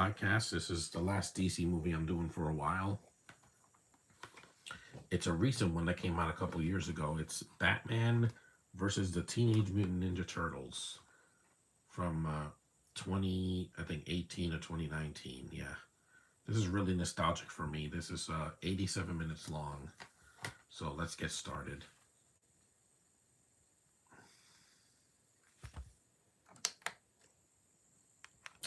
podcast. This is the last DC movie I'm doing for a while. It's a recent one that came out a couple years ago. It's Batman versus the Teenage Mutant Ninja Turtles from 20, I think 18 or 2019. Yeah, this is really nostalgic for me. This is 87 minutes long. So let's get started.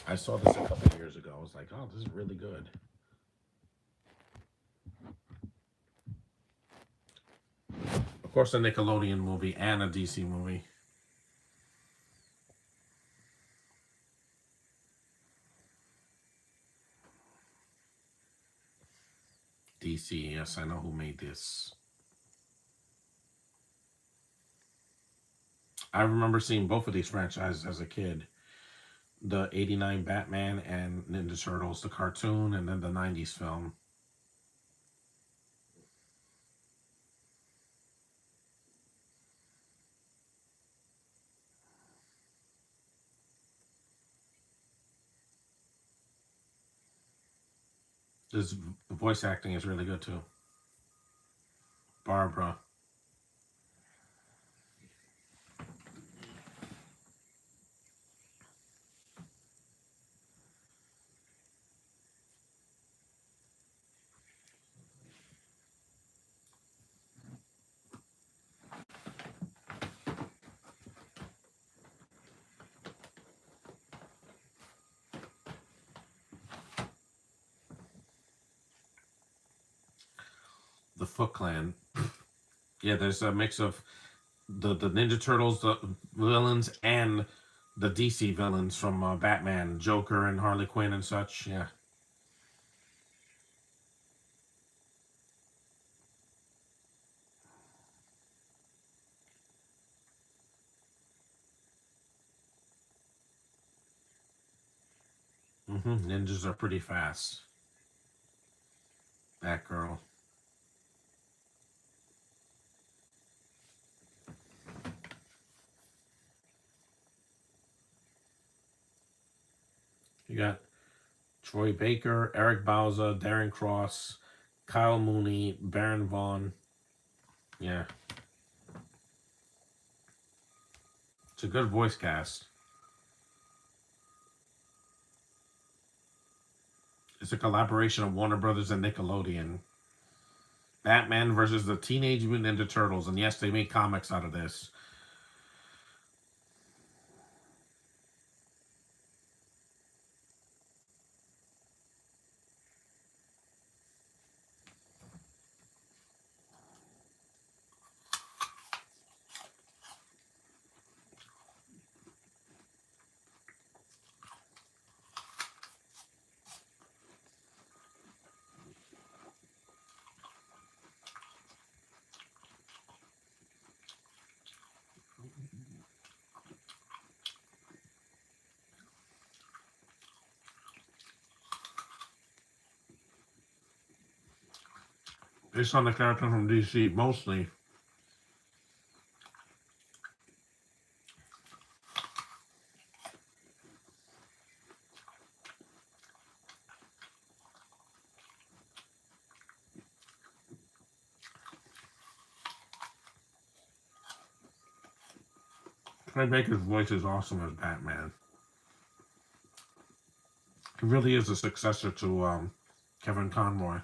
I saw this a couple of years ago. I was like, oh, this is really good. Of course, a Nickelodeon movie and a DC movie. DC, yes, I know who made this. I remember seeing both of these franchises as a kid. The 89 Batman and Ninja Turtles, the cartoon, and then the 90s film. This voice acting is really good too. Barbara. The Foot Clan. Yeah, there's a mix of the Ninja Turtles, the villains, and the DC villains from Batman, Joker, and Harley Quinn and such. Yeah. Ninjas are pretty fast. Batgirl. You got Troy Baker, Eric Bauza, Darren Cross, Kyle Mooney, Baron Vaughn. Yeah, it's a good voice cast. It's a collaboration of Warner Brothers and Nickelodeon. Batman versus the Teenage Mutant Ninja Turtles, and yes, they made comics out of this. Based on the characters from DC, mostly. Troy Baker's voice is awesome as Batman. He really is a successor to Kevin Conroy.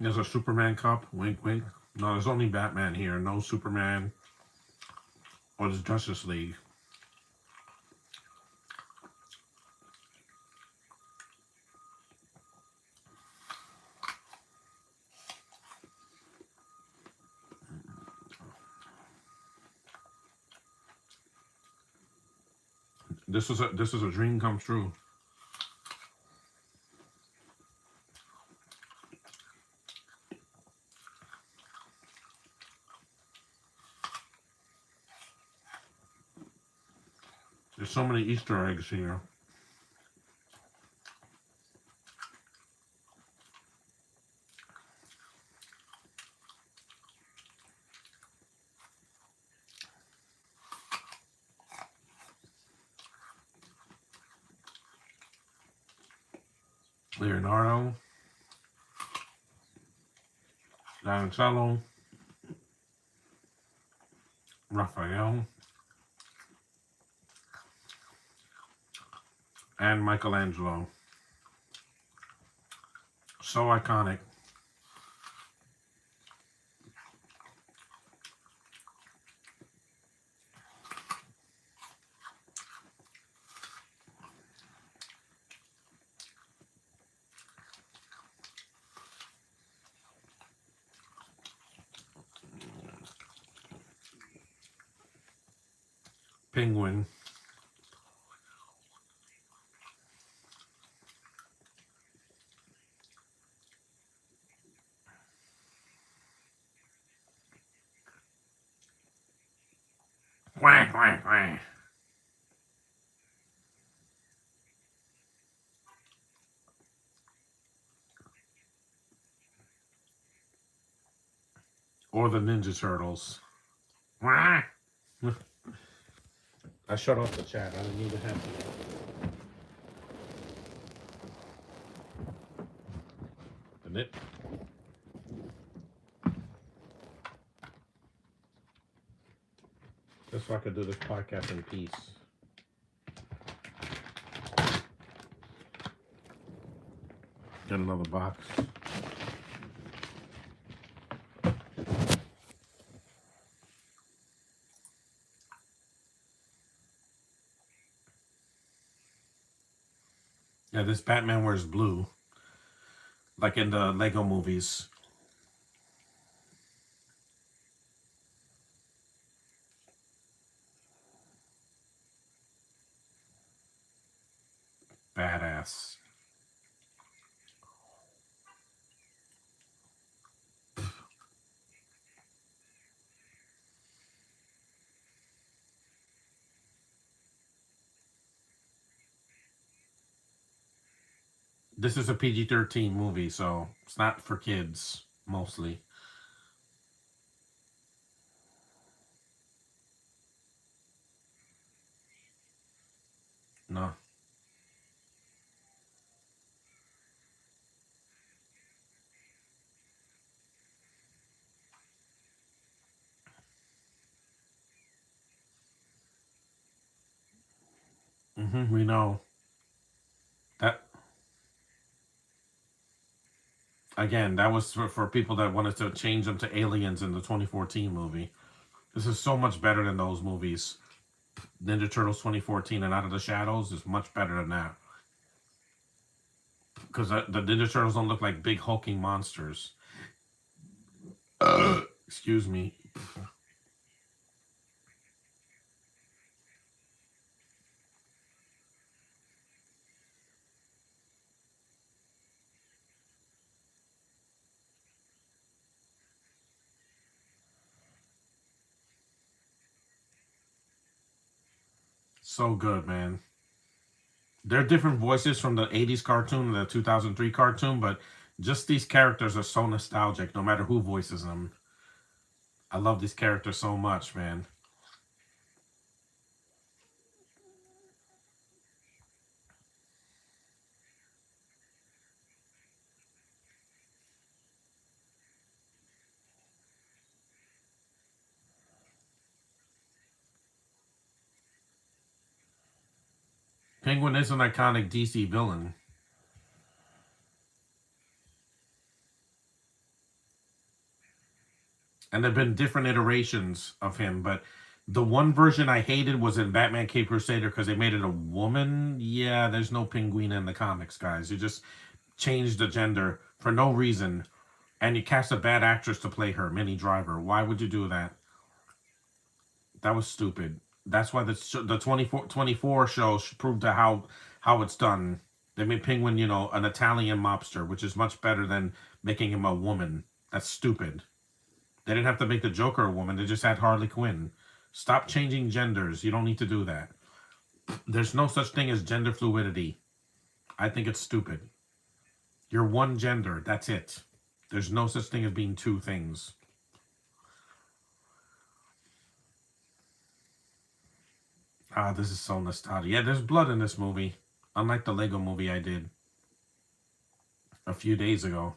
There's a Superman cup. Wink, wink. No, there's only Batman here. No Superman or the Justice League. This is a dream come true. There's so many Easter eggs here. Leonardo, Donatello, Raphael, and Michelangelo. So iconic. Penguin. Quack, quack, quack. Or the Ninja Turtles. Quack. I shut off the chat. I didn't need to have to. Didn't it? Just so I could do this podcast in peace. Get another box. Yeah, this Batman wears blue. Like in the Lego movies. Badass. This is a PG-13 movie, so it's not for kids, mostly. No. We know. That, again, that was for people that wanted to change them to aliens in the 2014 movie. This is so much better than those movies. Ninja Turtles 2014 and Out of the Shadows is much better than that. Because the Ninja Turtles don't look like big hulking monsters. Excuse me. So good, man. They're different voices from the 80s cartoon and the 2003 cartoon, but just these characters are so nostalgic no matter who voices them. I love these characters so much, man. Penguin is an iconic DC villain. And there have been different iterations of him, but the one version I hated was in Batman Cape Crusader because they made it a woman. Yeah, there's no penguin in the comics, guys. You just changed the gender for no reason, and you cast a bad actress to play her, Minnie Driver. Why would you do that? That was stupid. That's why the 24 show proved to how it's done. They made Penguin, an Italian mobster, which is much better than making him a woman. That's stupid. They didn't have to make the Joker a woman. They just had Harley Quinn. Stop changing genders. You don't need to do that. There's no such thing as gender fluidity. I think it's stupid. You're one gender. That's it. There's no such thing as being two things. Ah, this is so nostalgic. Yeah, there's blood in this movie. Unlike the Lego movie I did. a few days ago.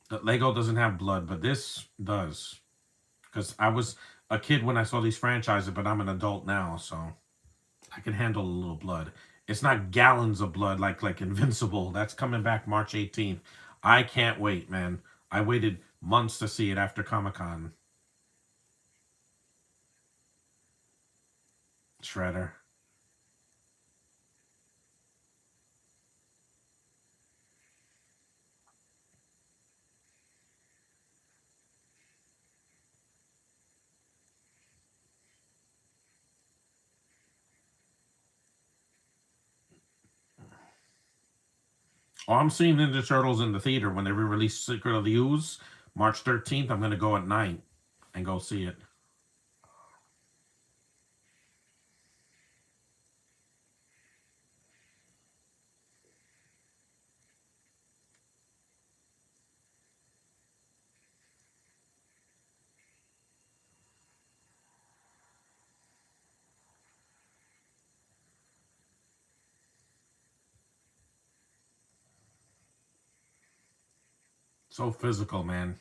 The Lego doesn't have blood, but this does. Because I was a kid when I saw these franchises, but I'm an adult now, so I can handle a little blood. It's not gallons of blood like Invincible. That's coming back March 18th. I can't wait, man. I waited months to see it after Comic-Con. Shredder. Oh, I'm seeing Ninja Turtles in the theater when they re-release Secret of the Ooze, March 13th. I'm going to go at night and go see it. So physical, man.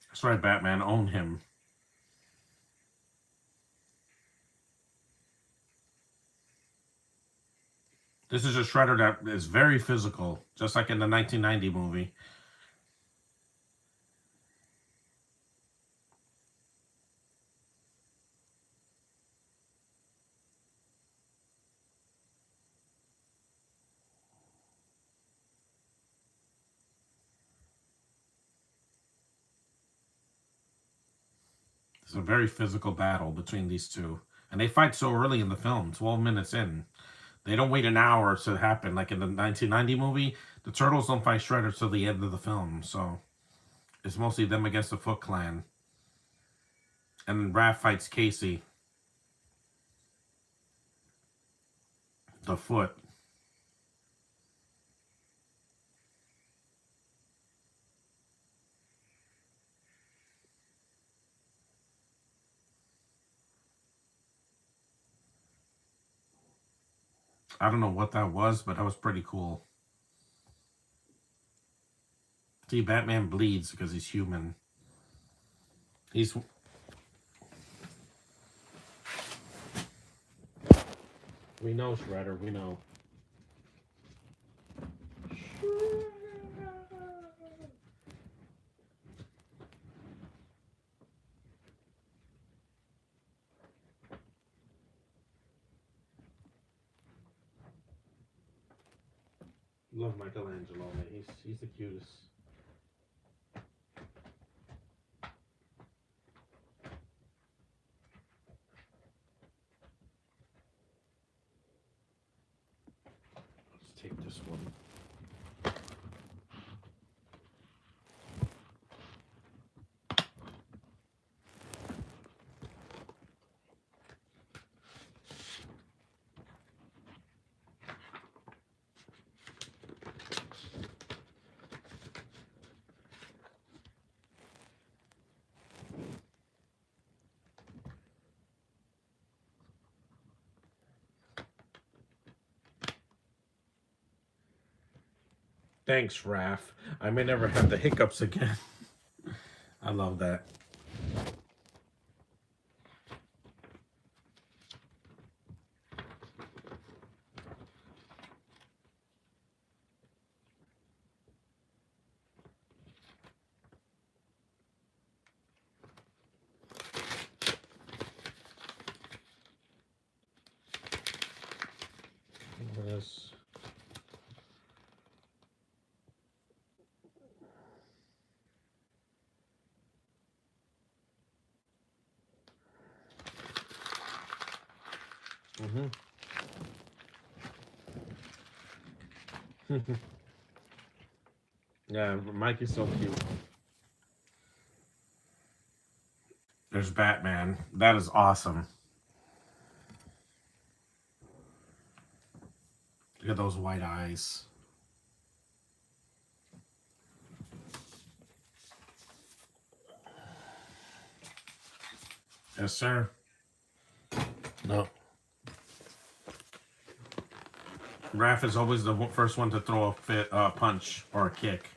That's right, Batman. Own him. This is a Shredder that is very physical, just like in the 1990 movie. It's a very physical battle between these two. And they fight so early in the film, 12 minutes in. They don't wait an hour to happen. Like in the 1990 movie, the Turtles don't fight Shredder till the end of the film. So it's mostly them against the Foot Clan. And Raph fights Casey, the Foot. I don't know what that was, but that was pretty cool. See, Batman bleeds because he's human. He's We know, Shredder. We know. Love Michelangelo, man. He's the cutest. Let's take this one. Thanks, Raph. I may never have the hiccups again. I love that. This. Yeah, Mike is so cute. There's Batman. That is awesome. Look at those white eyes. Yes, sir. No. Raph is always the first one to throw a punch or a kick.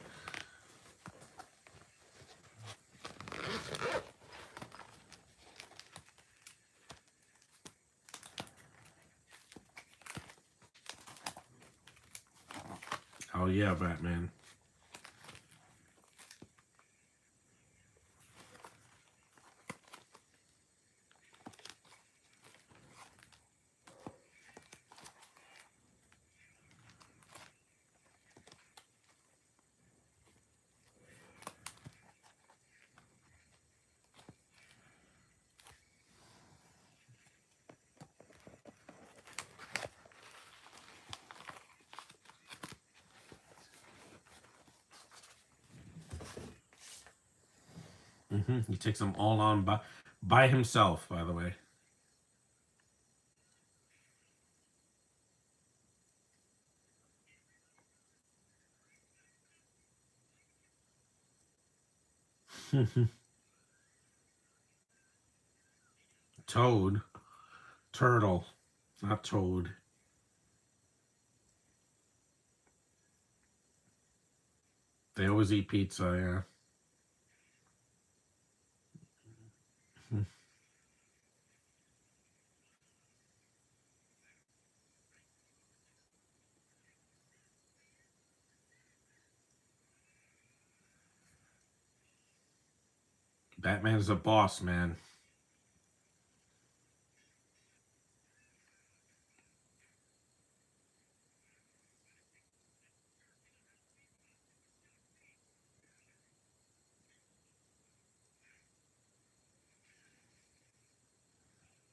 Oh yeah, Batman. He takes them all on by himself. By the way. Toad, turtle, not toad. They always eat pizza. Yeah. Batman's a boss, man.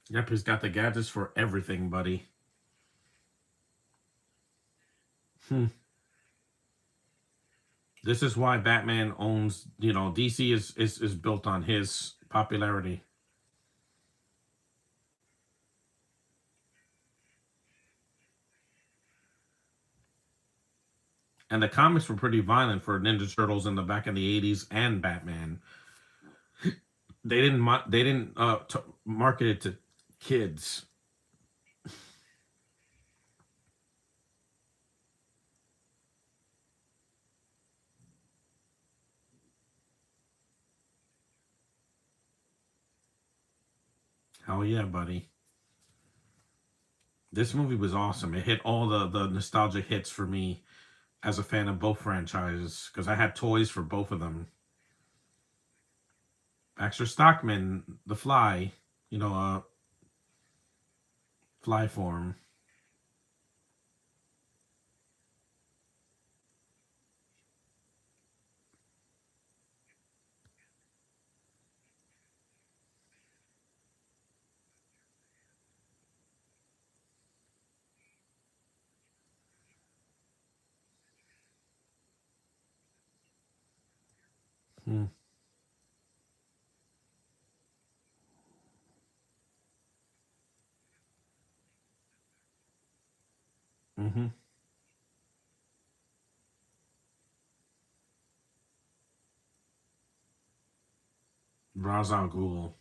Yep, he's got the gadgets for everything, buddy. Hmm. This is why Batman owns. DC is built on his popularity. And the comics were pretty violent for Ninja Turtles in the back in the '80s and Batman. They didn't market it to kids. Hell yeah, buddy. This movie was awesome. It hit all the nostalgic hits for me as a fan of both franchises because I had toys for both of them. Baxter Stockman, the Fly, fly form. Hmm. Mm-hmm. Ra's al Ghul.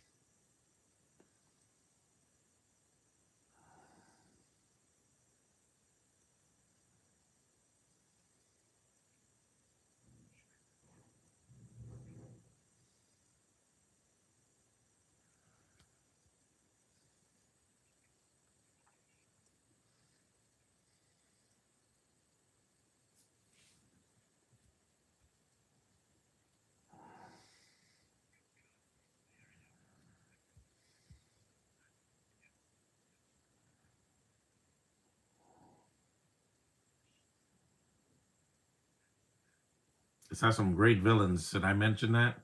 This has some great villains. Did I mention that?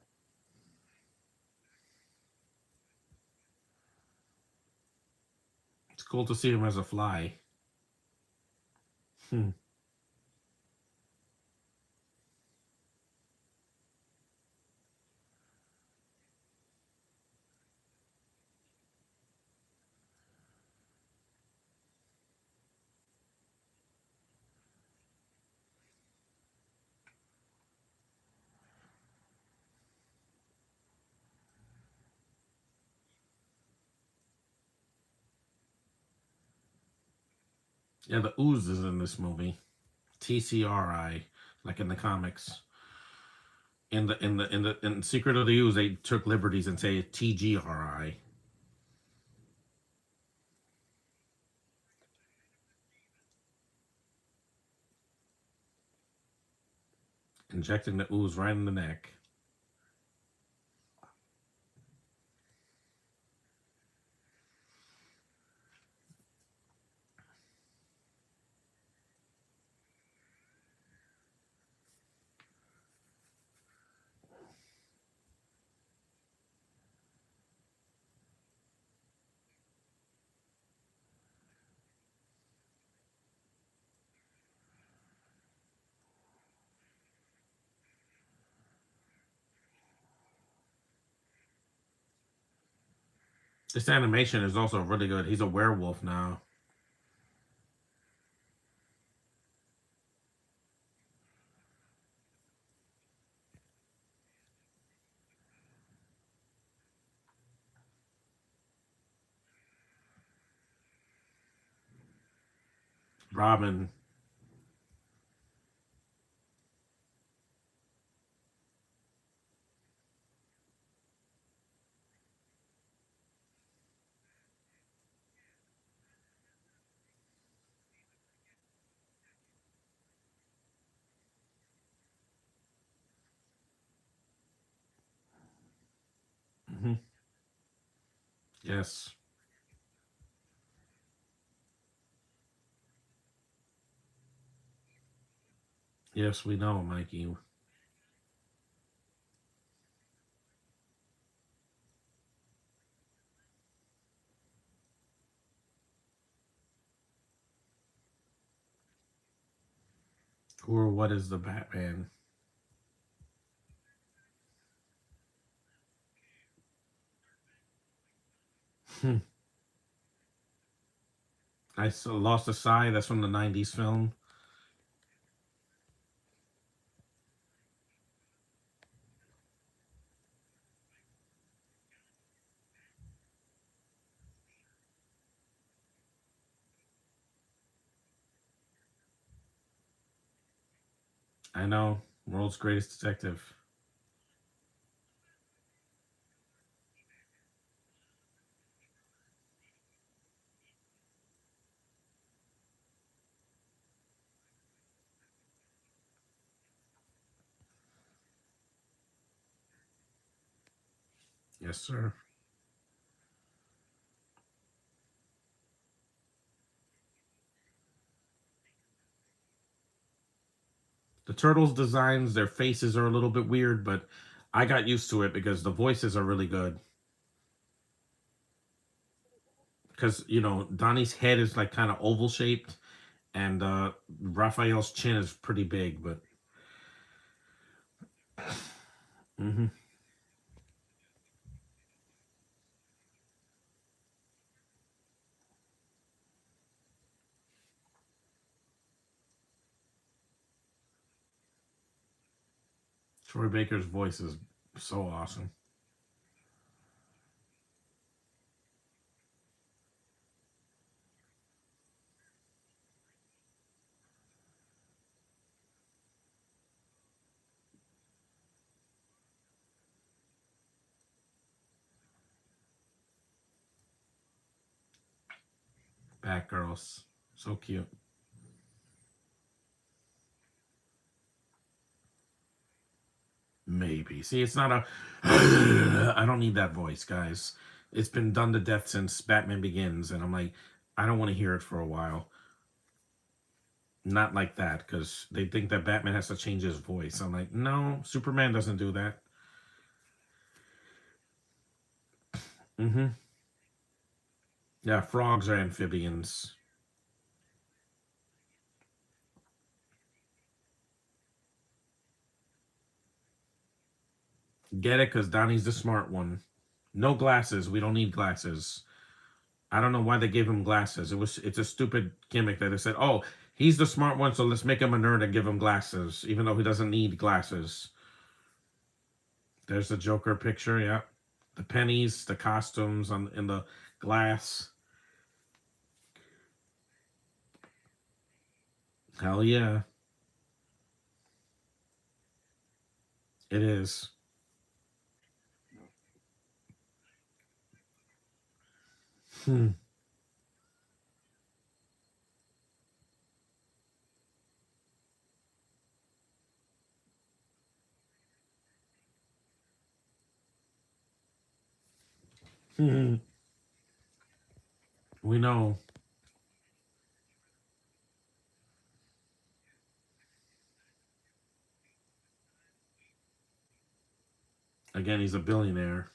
It's cool to see him as a fly. Hmm. Yeah, the ooze is in this movie. TCRI, like in the comics. In Secret of the Ooze, they took liberties and say TGRI. Injecting the ooze right in the neck. This animation is also really good. He's a werewolf now. Robin. Hmm. Yes. Yes, we know, Mikey. Who or what is the Batman? Hmm. Lost a Sigh. That's from the 90s film. I know. World's Greatest Detective. Yes, sir. The Turtles' designs, their faces are a little bit weird, but I got used to it because the voices are really good. Because, Donnie's head is like kind of oval shaped, and Raphael's chin is pretty big, but hmm Troy Baker's voice is so awesome. Batgirls. So cute. Maybe. See, it's not a. I don't need that voice, guys. It's been done to death since Batman Begins, and I'm like, I don't want to hear it for a while. Not like that, because they think that Batman has to change his voice. I'm like, no, Superman doesn't do that. Hmm. Yeah, frogs are amphibians. Get it? Because Donnie's the smart one. No glasses. We don't need glasses. I don't know why they gave him glasses. It's a stupid gimmick that they said, oh, he's the smart one, so let's make him a nerd and give him glasses, even though he doesn't need glasses. There's the Joker picture, yeah. The pennies, the costumes on in the glass. Hell yeah. It is. Hmm. Hmm. We know. Again, he's a billionaire.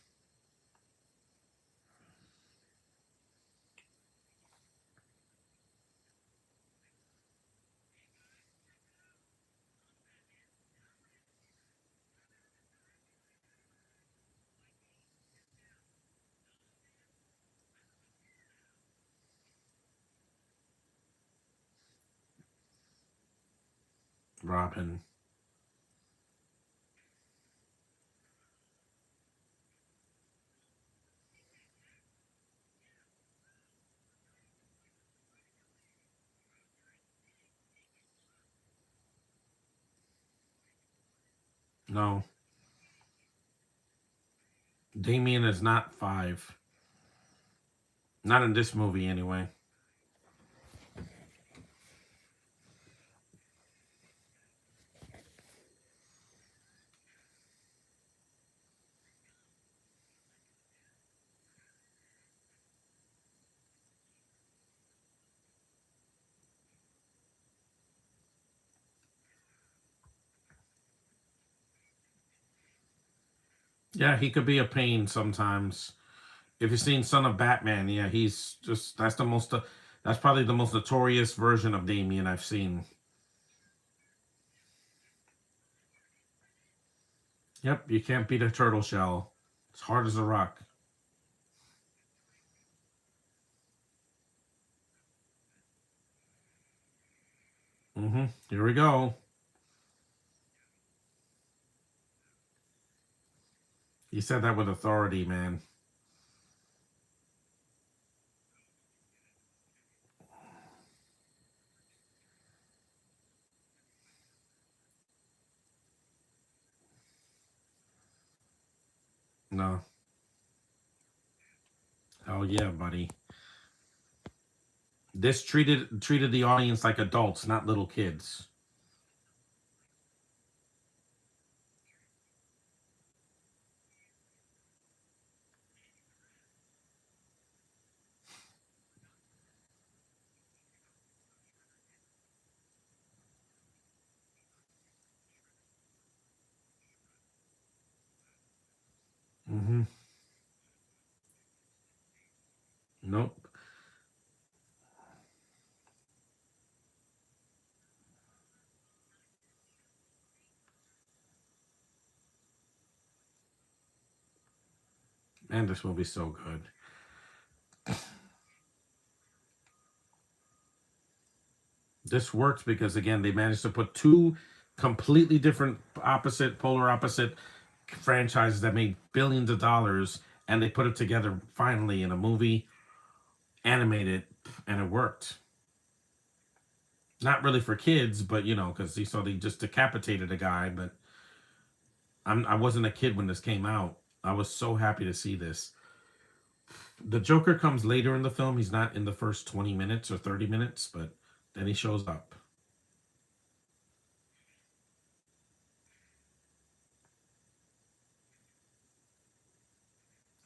Robin. No. Damien is not 5. Not in this movie, anyway. Yeah, he could be a pain sometimes. If you've seen Son of Batman, yeah, he's just that's the most. That's probably the most notorious version of Damien I've seen. Yep, you can't beat a turtle shell. It's hard as a rock. Here we go. He said that with authority, man. No. Oh yeah, buddy. This treated the audience like adults, not little kids. Mm-hmm. Nope. Man, this movie's so good. This works because again, they managed to put two completely different polar opposite franchises that made billions of dollars, and they put it together finally in a movie, animated, and it worked. Not really for kids, but because you saw they just decapitated a guy. But I wasn't a kid when this came out. I was so happy to see this. The Joker comes later in the film. He's not in the first 20 minutes or 30 minutes, but then he shows up.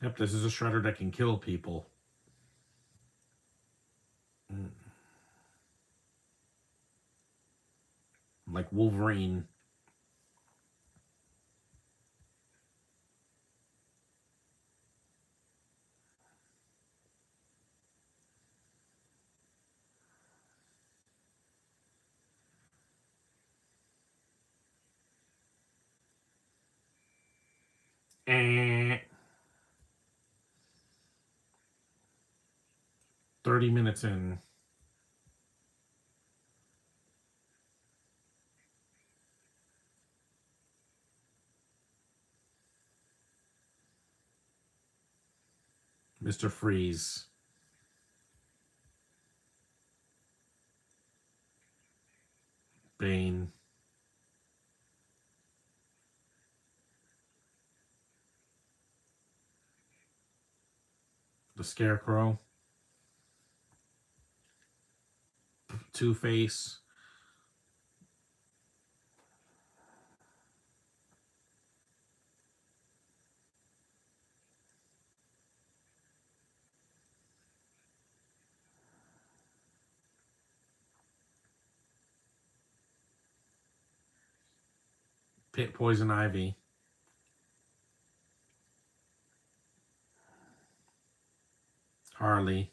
Yep, this is a shredder that can kill people. Mm, like Wolverine. Eh, 30 minutes in. Mr. Freeze. Bane. The Scarecrow. Two-Face. Poison Ivy. Harley.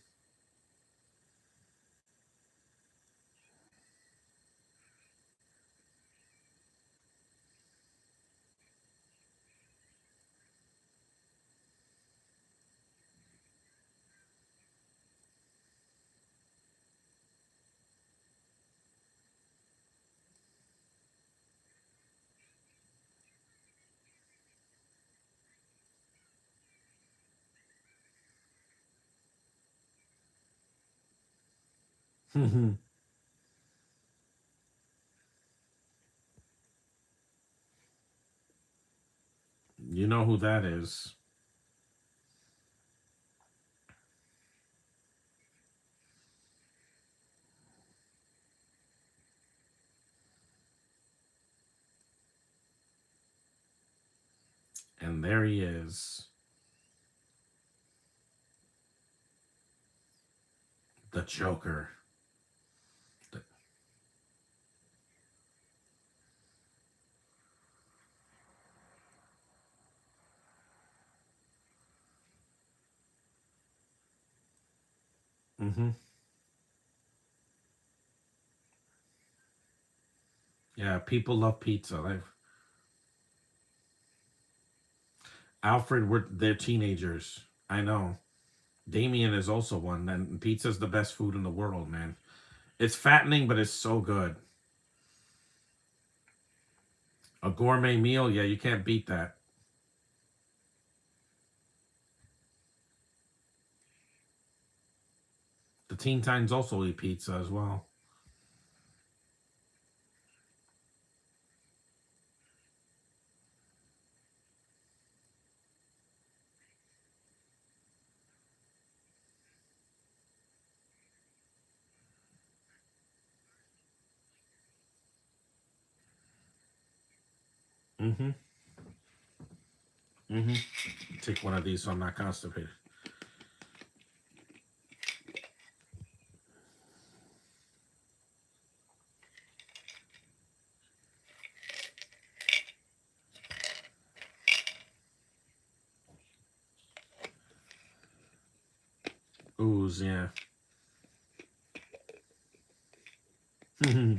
You know who that is. And there he is. The Joker. The, mm-hmm. Yeah, people love pizza. Like Alfred, they're teenagers. I know. Damien is also one. And pizza's the best food in the world, man. It's fattening, but it's so good. A gourmet meal, yeah, you can't beat that. The Teen Titans also eat pizza as well. Mm-hmm. Mm-hmm. Take one of these so I'm not constipated. Ooze, yeah. Mm-hmm.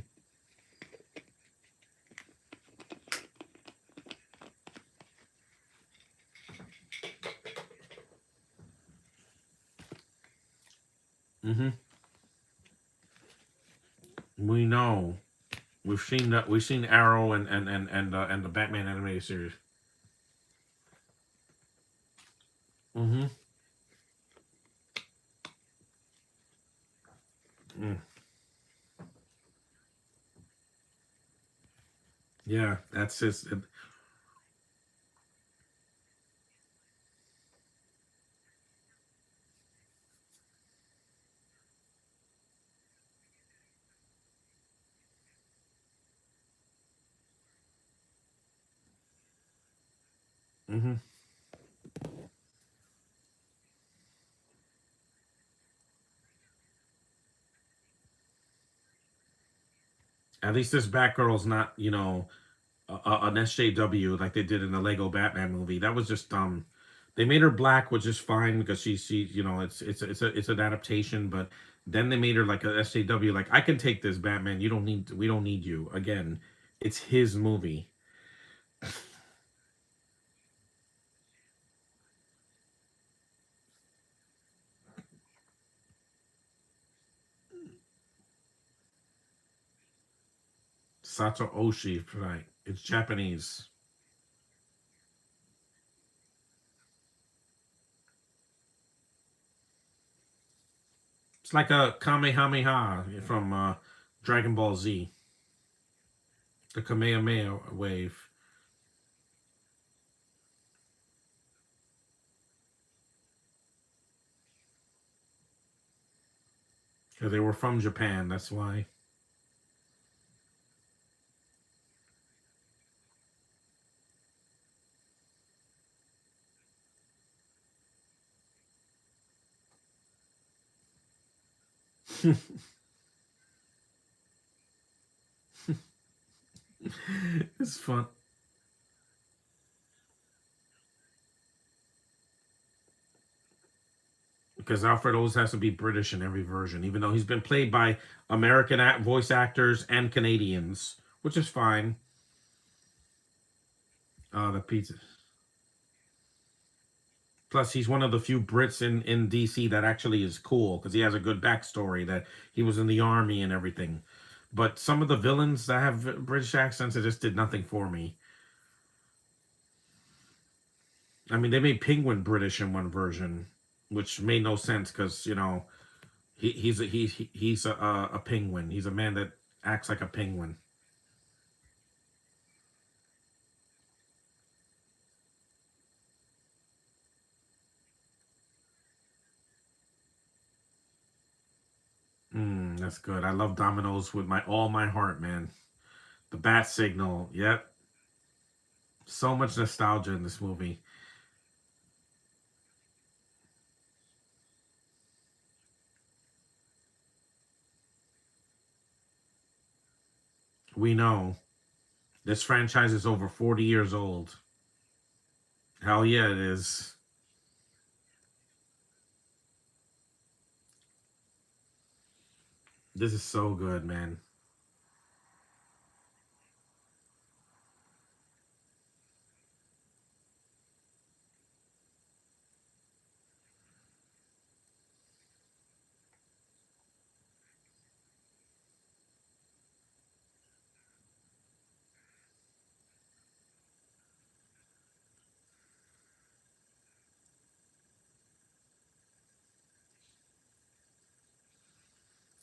Mm-hmm. We know. We've seen Arrow and the Batman animated series. Mm-hmm. Mm. Yeah, that's his. Mm-hmm. At least this Batgirl's not, an SJW like they did in the Lego Batman movie. That was just they made her black, which is fine because it's an adaptation, but then they made her like a SJW. Like I can take this Batman. We don't need you again. It's his movie. Sato Oshi, right? It's Japanese. It's like a Kamehameha from Dragon Ball Z. The Kamehameha wave. Because they were from Japan, that's why. It's fun. Because Alfred always has to be British in every version, even though he's been played by American voice actors and Canadians, which is fine. The pizza. Plus, he's one of the few Brits in DC that actually is cool because he has a good backstory that he was in the army and everything. But some of the villains that have British accents, it just did nothing for me. I mean, they made Penguin British in one version, which made no sense because he's a penguin. He's a man that acts like a penguin. That's good. I love Dominoes with my all my heart, man. The bat signal. Yep. So much nostalgia in this movie. We know this franchise is over 40 years old. Hell yeah, it is. This is so good, man.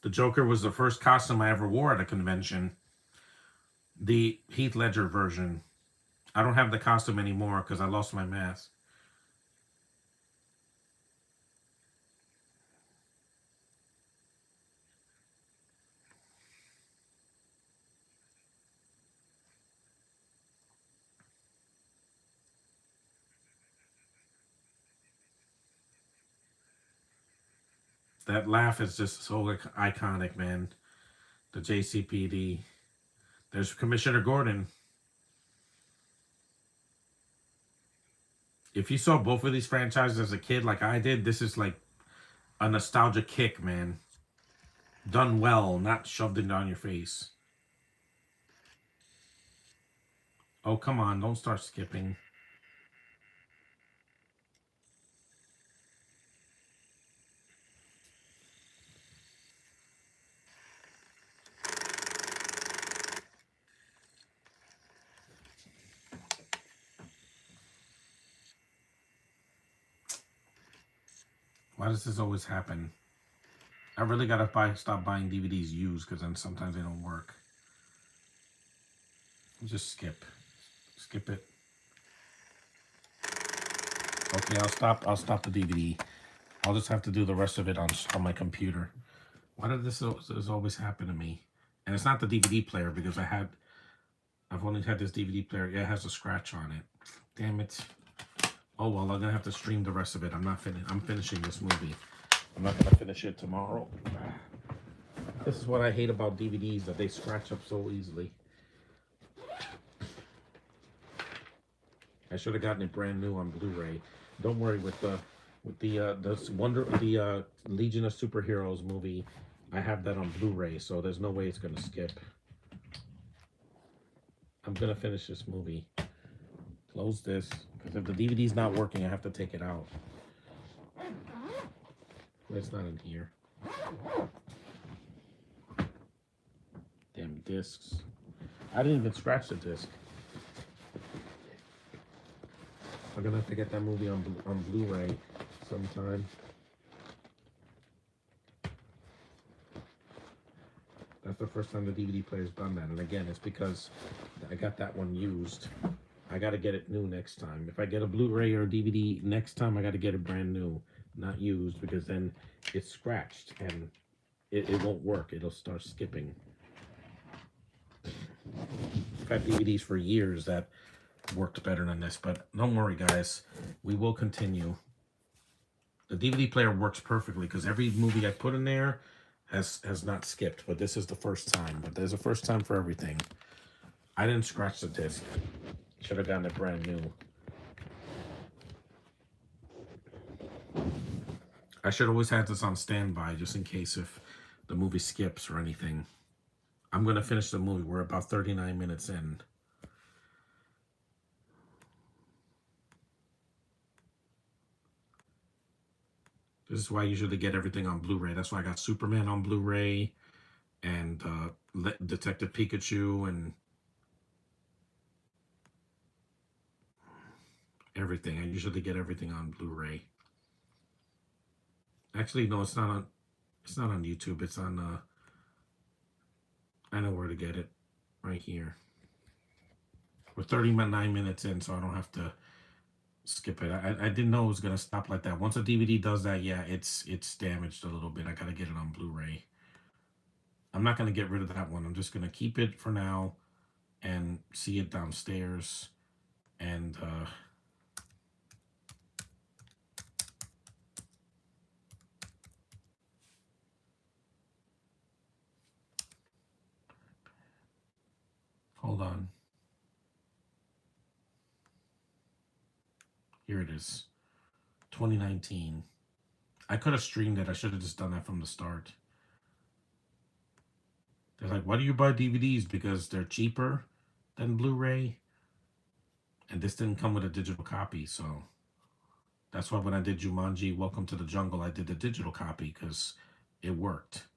The Joker was the first costume I ever wore at a convention. The Heath Ledger version. I don't have the costume anymore because I lost my mask. That laugh is just so iconic, man. The JCPD. There's Commissioner Gordon. If you saw both of these franchises as a kid, like I did, this is like a nostalgia kick, man. Done well, not shoved it down your face. Oh, come on, don't start skipping. Why does this always happen? I really gotta stop buying DVDs used because then sometimes they don't work. Just skip. Skip it. Okay, I'll stop the DVD. I'll just have to do the rest of it on my computer. Why did this always happen to me? And it's not the DVD player because I've only had this DVD player. Yeah, it has a scratch on it. Damn it. Oh well, I'm gonna have to stream the rest of it. I'm finishing this movie. I'm not gonna finish it tomorrow. This is what I hate about DVDs, that they scratch up so easily. I should have gotten it brand new on Blu-ray. Don't worry, with the Legion of Superheroes movie, I have that on Blu-ray, so there's no way it's gonna skip. I'm gonna finish this movie. Close this, because if the DVD's not working, I have to take it out. It's not in here. Damn discs. I didn't even scratch the disc. I'm gonna have to get that movie on Blu-ray sometime. the first time the DVD player's done that. And again, it's because I got that one used. I got to get it new next time. If I get a Blu-ray or a DVD next time, I got to get it brand new, not used, because then it's scratched and it won't work. It'll start skipping. I've had DVDs for years that worked better than this, but don't worry, guys. We will continue. The DVD player works perfectly because every movie I put in there has not skipped, but this is the first time. But there's a first time for everything. I didn't scratch the disc. Should have gotten it brand new. I should always have this on standby just in case if the movie skips or anything. I'm going to finish the movie. We're about 39 minutes in. This is why I usually get everything on Blu-ray. That's why I got Superman on Blu-ray and Detective Pikachu and everything. I usually get everything on Blu-ray. Actually, no, it's not on YouTube. It's on I know where to get it. Right here. We're 39 minutes in, so I don't have to skip it. I didn't know it was gonna stop like that. Once a DVD does that, yeah, it's damaged a little bit. I gotta get it on Blu-ray. I'm not gonna get rid of that one. I'm just gonna keep it for now and see it downstairs. And hold on. Here it is. 2019. I could have streamed it. I should have just done that from the start. They're like, why do you buy DVDs? Because they're cheaper than Blu-ray. And this didn't come with a digital copy, so that's why when I did Jumanji, Welcome to the Jungle, I did the digital copy because it worked.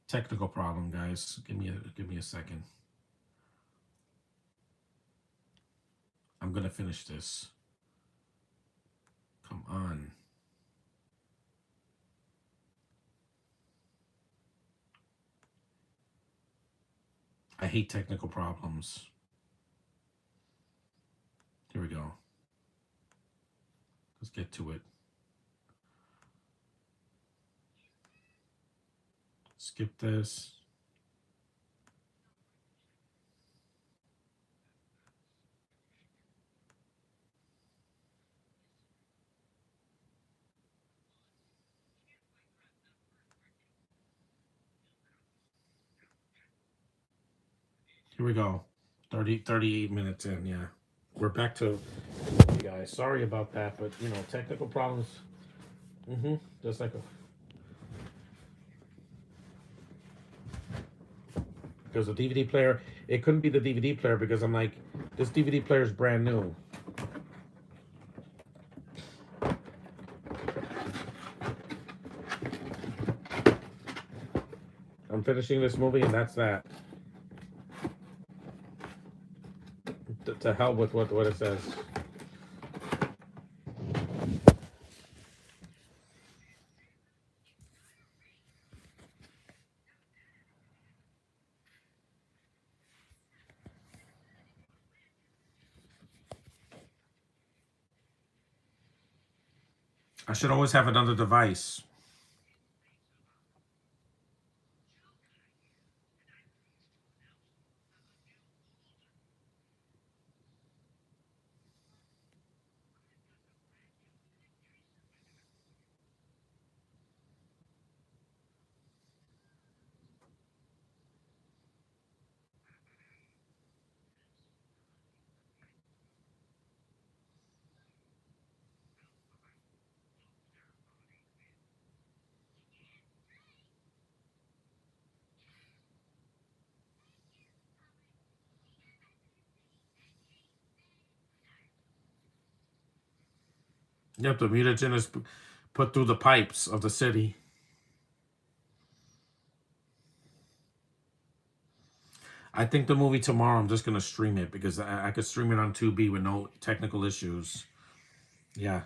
Technical problem, guys. Give me a second. I'm gonna finish this. Come on. I hate technical problems. Here we go. Let's get to it. Skip this. Here we go. 38 minutes in, yeah. We're back to you guys. Sorry about that, but you know, technical problems. Just like because the DVD player, it couldn't be the DVD player because I'm like, this DVD player is brand new. I'm finishing this movie and that's that. To hell with what it says. I should always have another device. Yep, the mutagen is put through the pipes of the city. I think the movie tomorrow, I'm just going to stream it because I could stream it on Tubi with no technical issues. Yeah.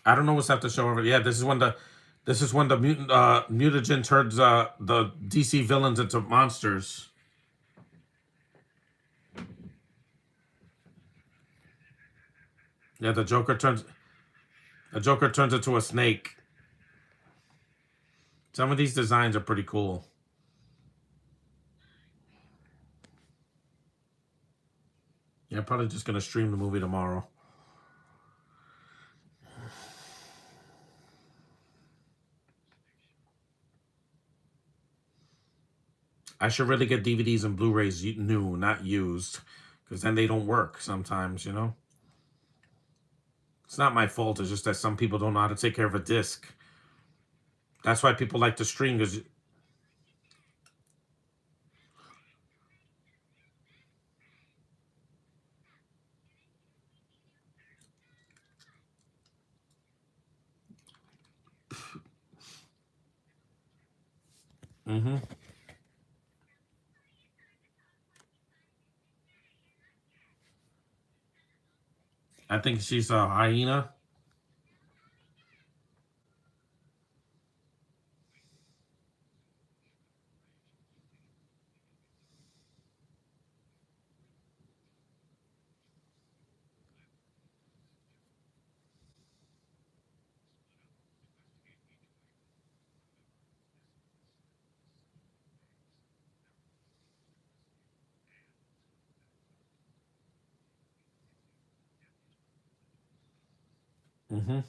I don't know what's after show over. Yeah, this is when the mutagen turns the DC villains into monsters. Yeah, the Joker turns into a snake. Some of these designs are pretty cool. Yeah, I'm probably just gonna stream the movie tomorrow. I should really get DVDs and Blu-rays new, not used, because then they don't work sometimes. It's not my fault. It's just that some people don't know how to take care of a disc. That's why people like to stream. Because hmm I think she's a hyena. Mm-hmm.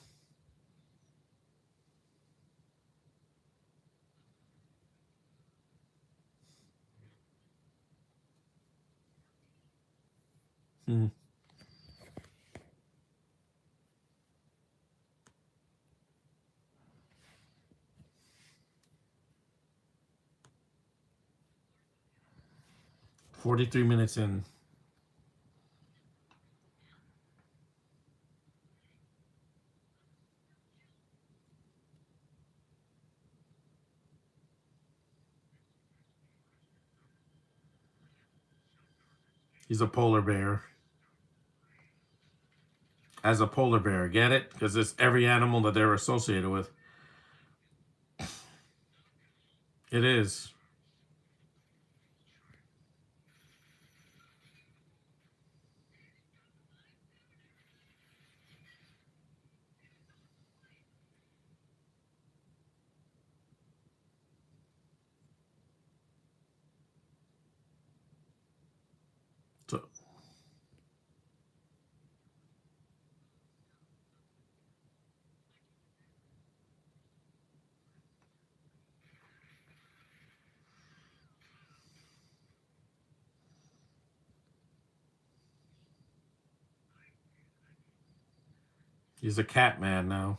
43 minutes in. He's a polar bear. As a polar bear, get it? Because it's every animal that they're associated with. It is. So, he's a cat man now.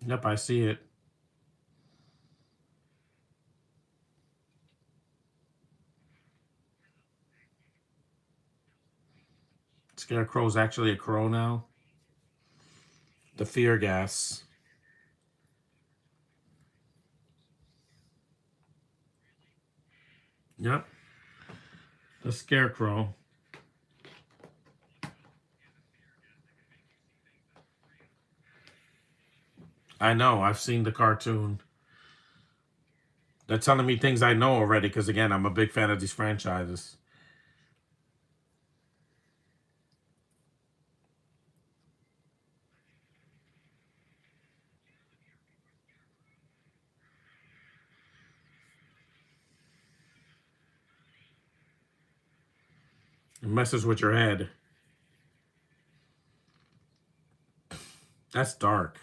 Yep, I see it. Scarecrow's actually a crow now. The fear gas. Yep, the scarecrow. I know. I've seen the cartoon. They're telling me things I know already because, again, I'm a big fan of these franchises. It messes with your head. That's dark.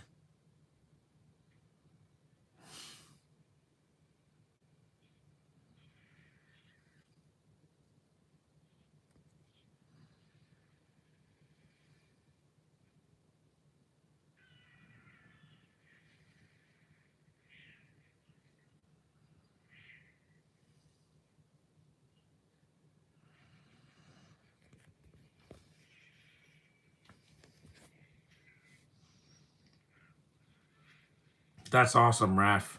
That's awesome, Raph.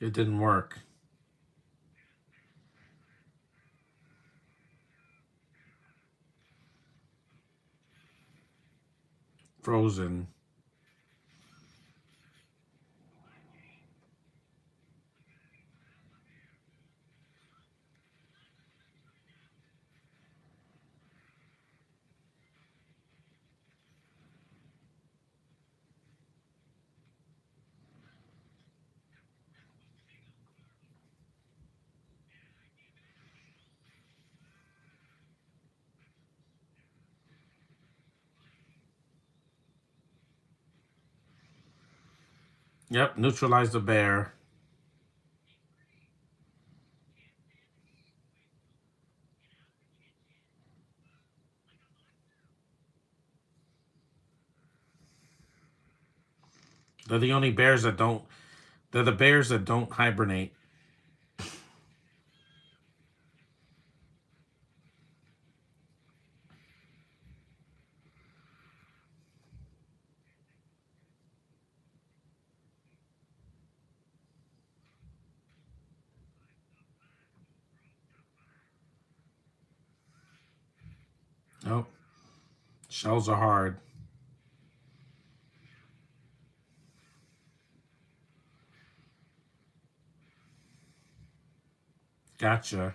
It didn't work. Frozen. Yep, neutralize the bear. They're the only bears that don't. They're the bears that don't hibernate. Nope. Shells are hard. Gotcha.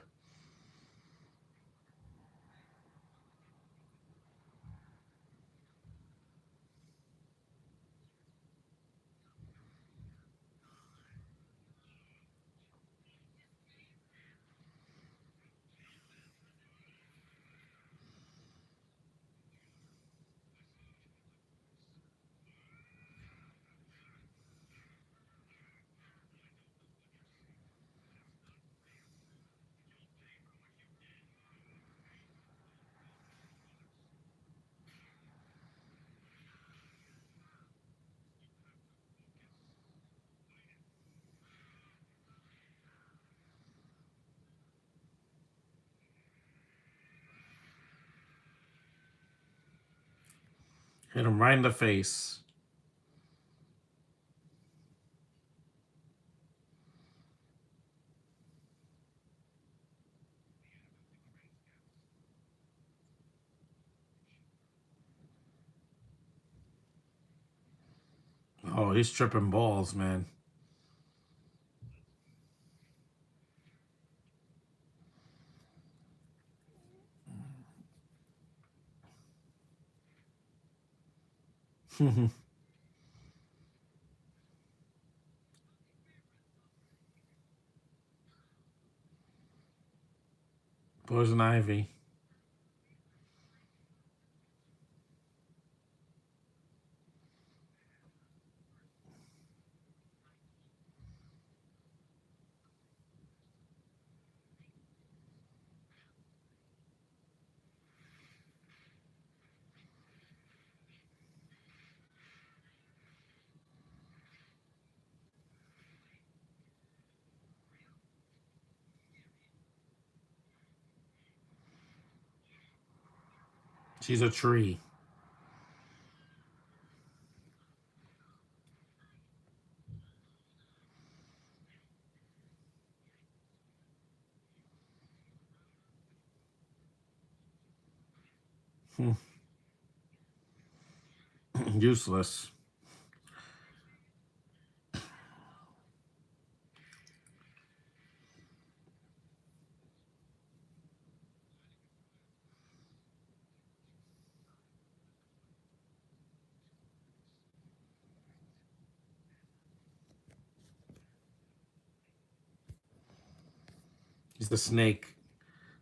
Hit him right in the face. Oh, he's tripping balls, man. Poison ivy. She's a tree. Useless. He's the snake.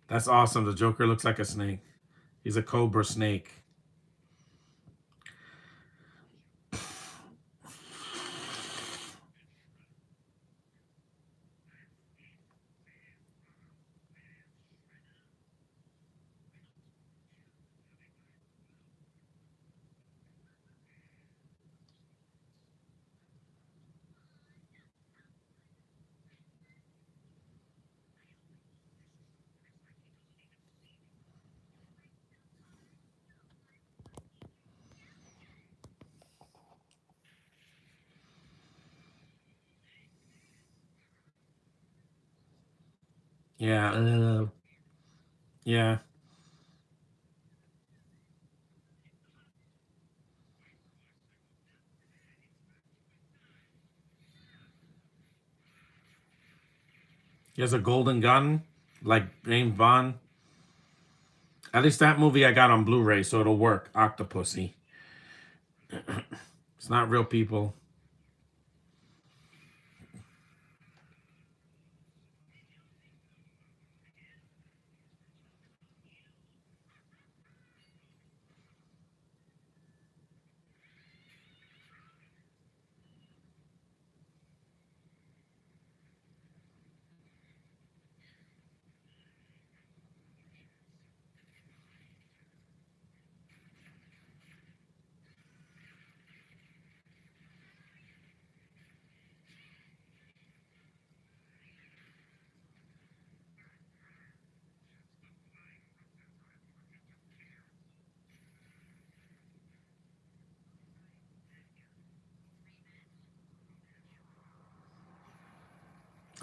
That's awesome. The Joker looks like a snake. He's a cobra snake. Yeah. Yeah. He has a golden gun, like James Bond. At least that movie I got on Blu-ray, so it'll work. Octopussy. It's not real people.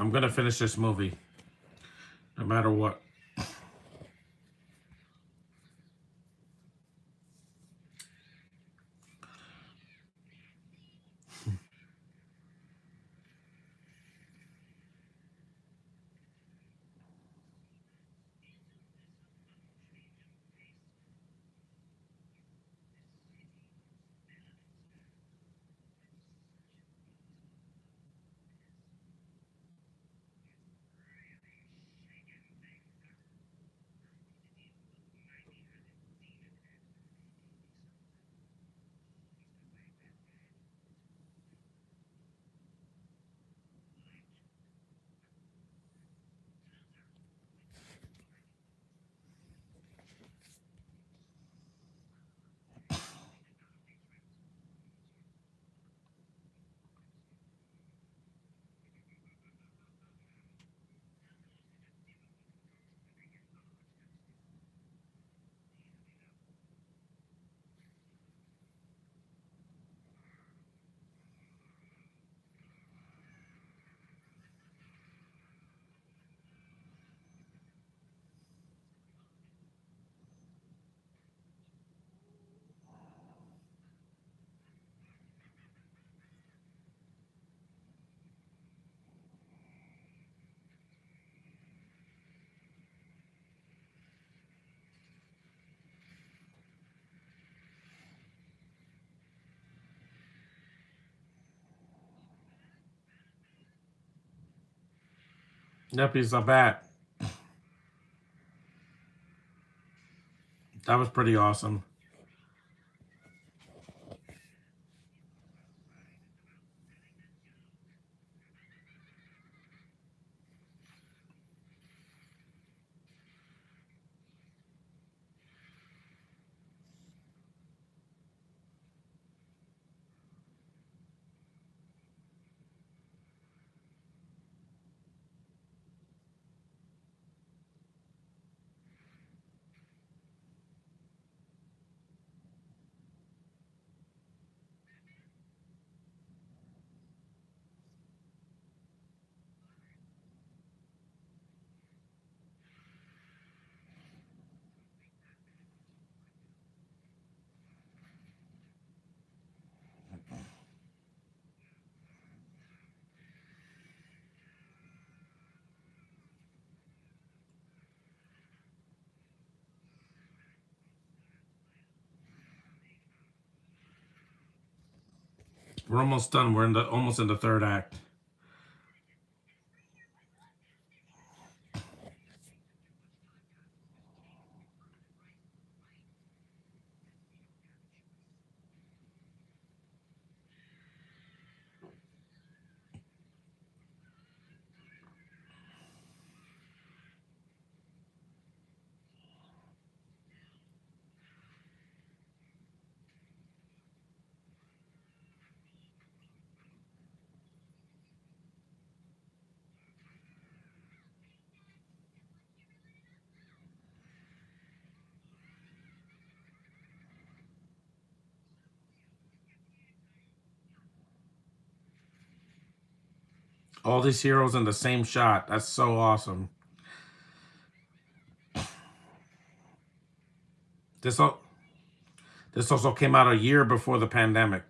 I'm gonna finish this movie, no matter what. Yep, he's a bat. That was pretty awesome. We're almost done. We're in the almost in the third act. All these heroes in the same shot. That's so awesome. This al- this also came out a year before the pandemic.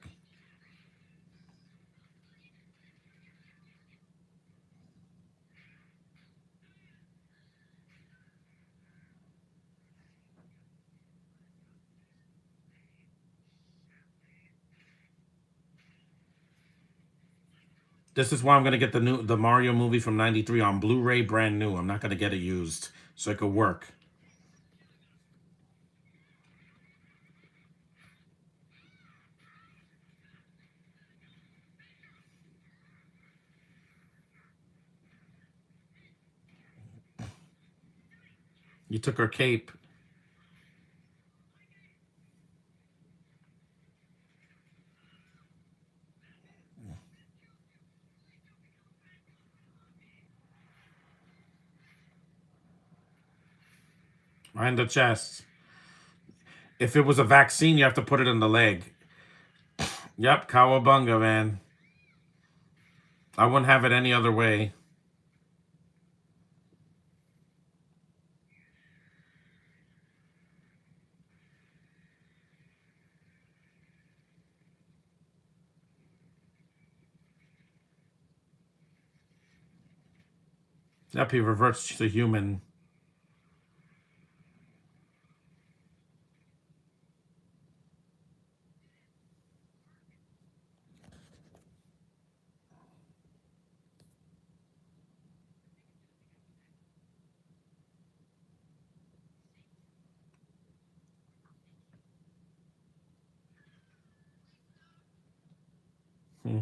This is why I'm gonna get the Mario movie from '93 on Blu-ray, brand new. I'm not gonna get it used, so it could work. You took her cape. Behind the chest. If it was a vaccine, you have to put it in the leg. Yep, cowabunga, man. I wouldn't have it any other way. Yep, he reverts to human. Hmm.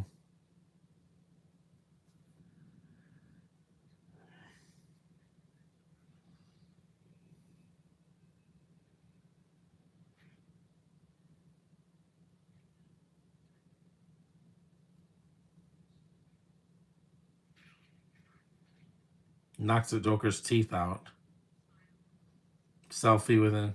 Knocks the Joker's teeth out. Selfie with him.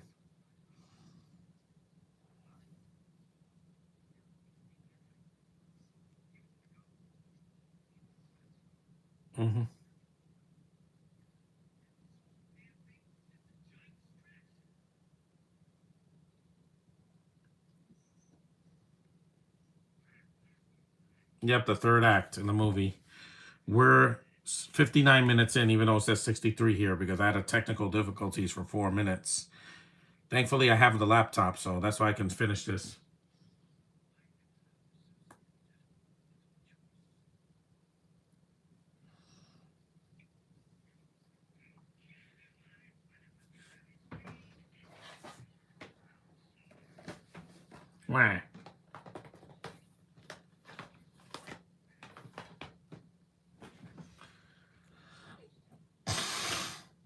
Hmm. Yep, the third act in the movie. We're 59 minutes in, even though it says 63 here, because I had a technical difficulties for 4 minutes. Thankfully, I have the laptop, so that's why I can finish this. Wah.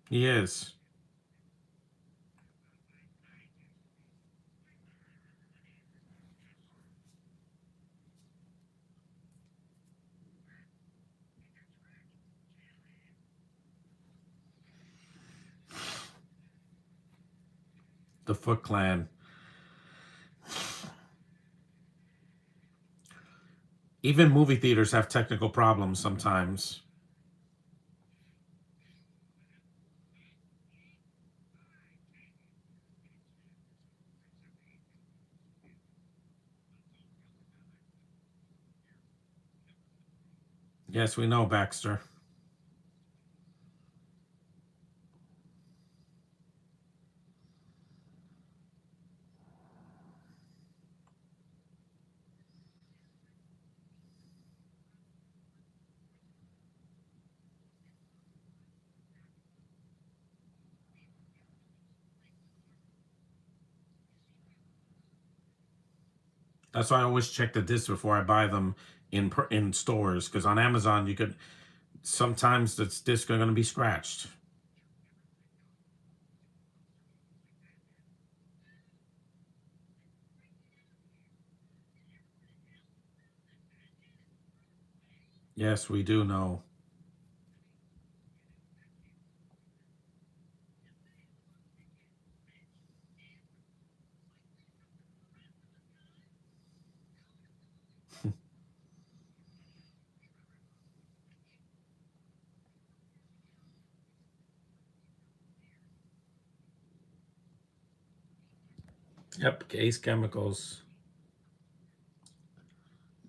He is. The Foot Clan. Even movie theaters have technical problems sometimes. Yes, we know, Baxter. That's why I always check the discs before I buy them in stores, because on Amazon you could sometimes the discs are going to be scratched. Yes, we do know. Yep, Ace Chemicals.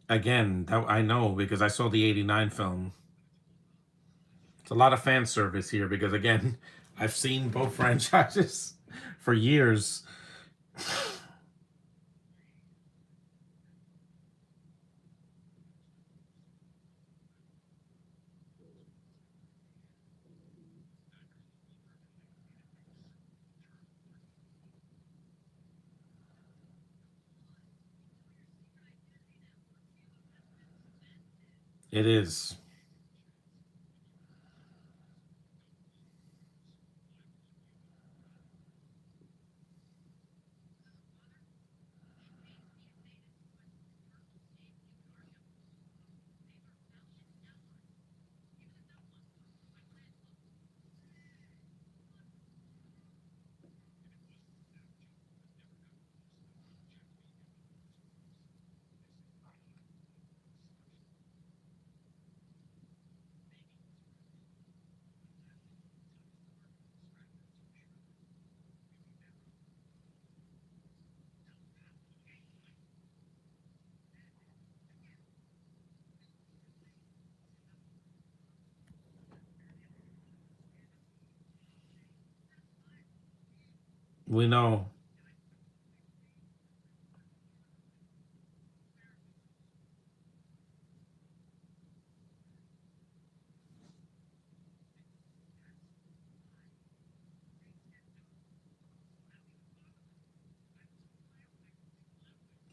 Again, that I know because I saw the '89 film. It's a lot of fan service here because again, I've seen both franchises for years. It is. We know.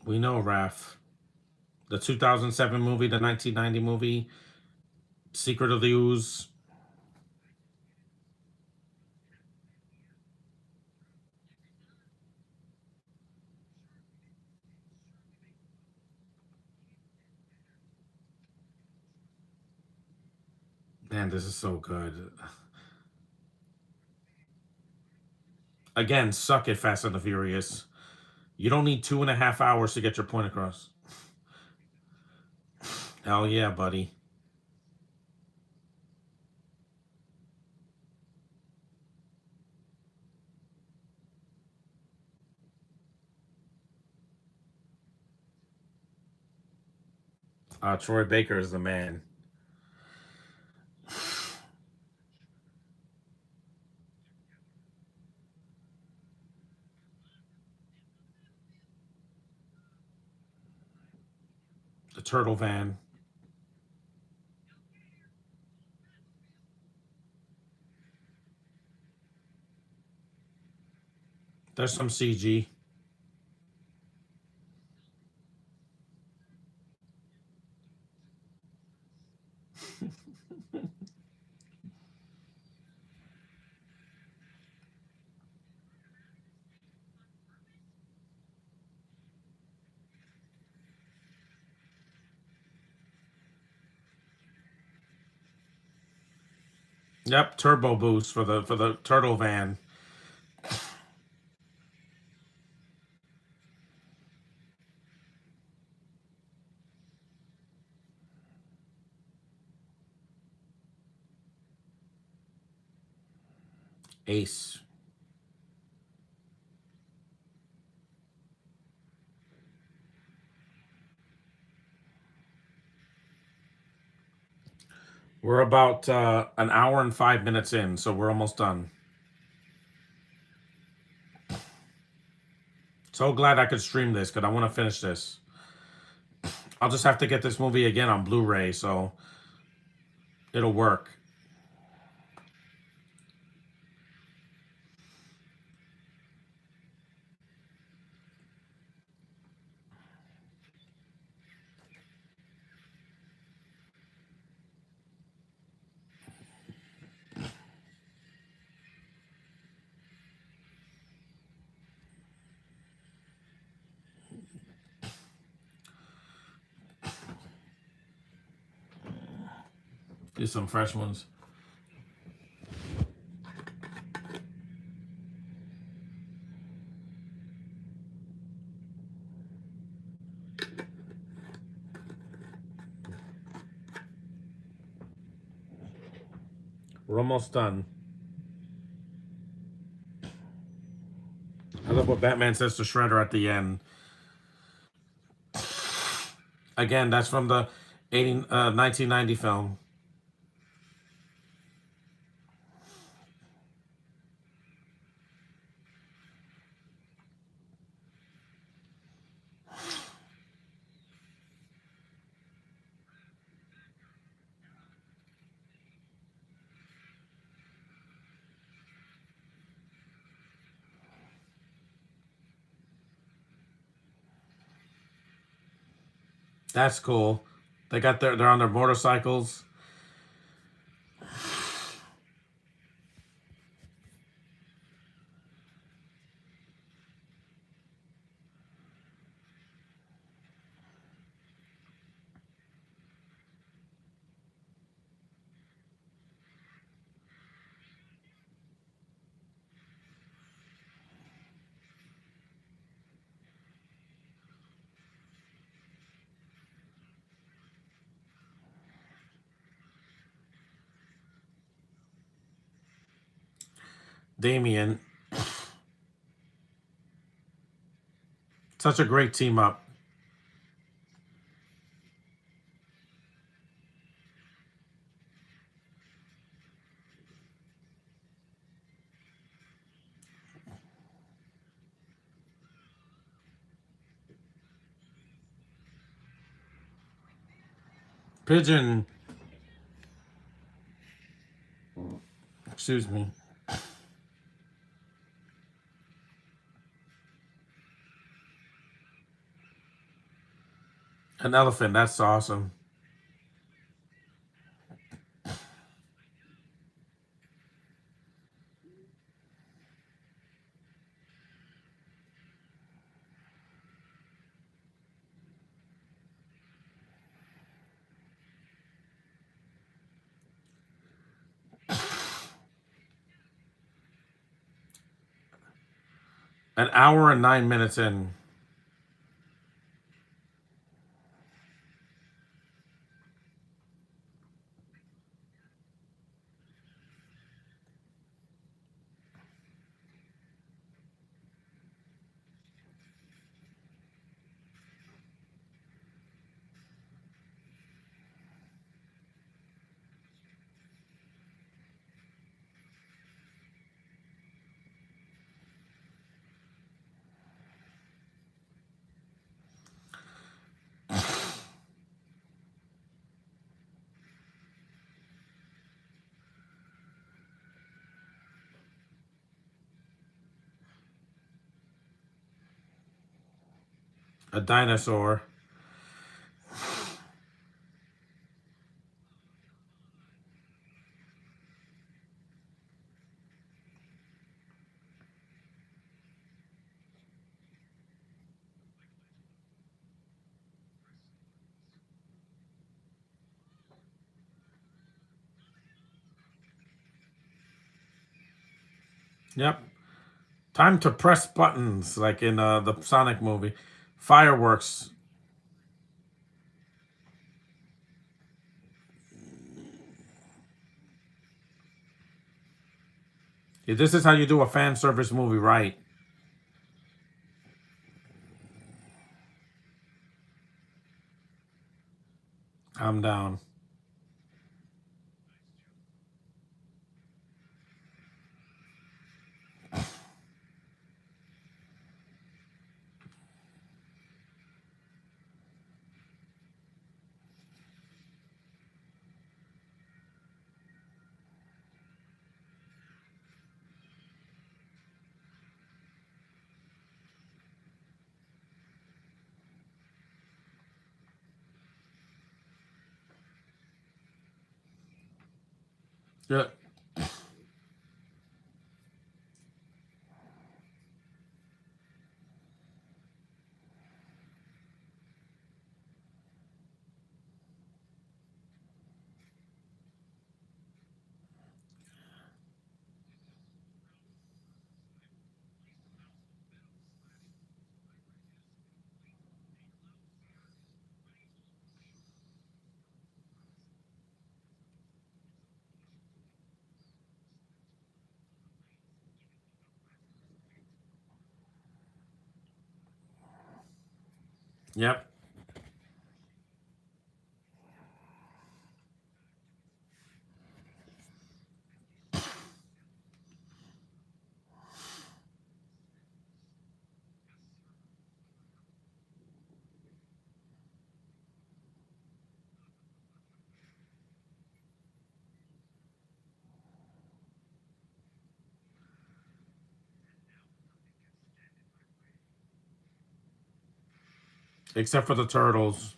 We know, Raph. The 2007 movie, the 1990 movie, Secret of the Ooze. Man, this is so good. Again, suck it, Fast and the Furious. You don't need 2.5 hours to get your point across. Hell yeah, buddy. Troy Baker is the man. The Turtle Van. There's some CG. Yep, turbo boost for the Turtle Van. Ace. We're about an hour and 5 minutes in, so we're almost done. So glad I could stream this because I want to finish this. I'll just have to get this movie again on Blu-ray, so it'll work. Do some fresh ones. We're almost done. I love what Batman says to Shredder at the end. Again, that's from the 1990 film. That's cool. They're on their motorcycles. Damien, such a great team up. Pigeon, excuse me. An elephant, that's awesome. An hour and 9 minutes in. A dinosaur. Yep. Time to press buttons, like in the Sonic movie. Fireworks. Yeah, this is how you do a fan service movie right. Calm down. Yeah. Yep. Except for the turtles.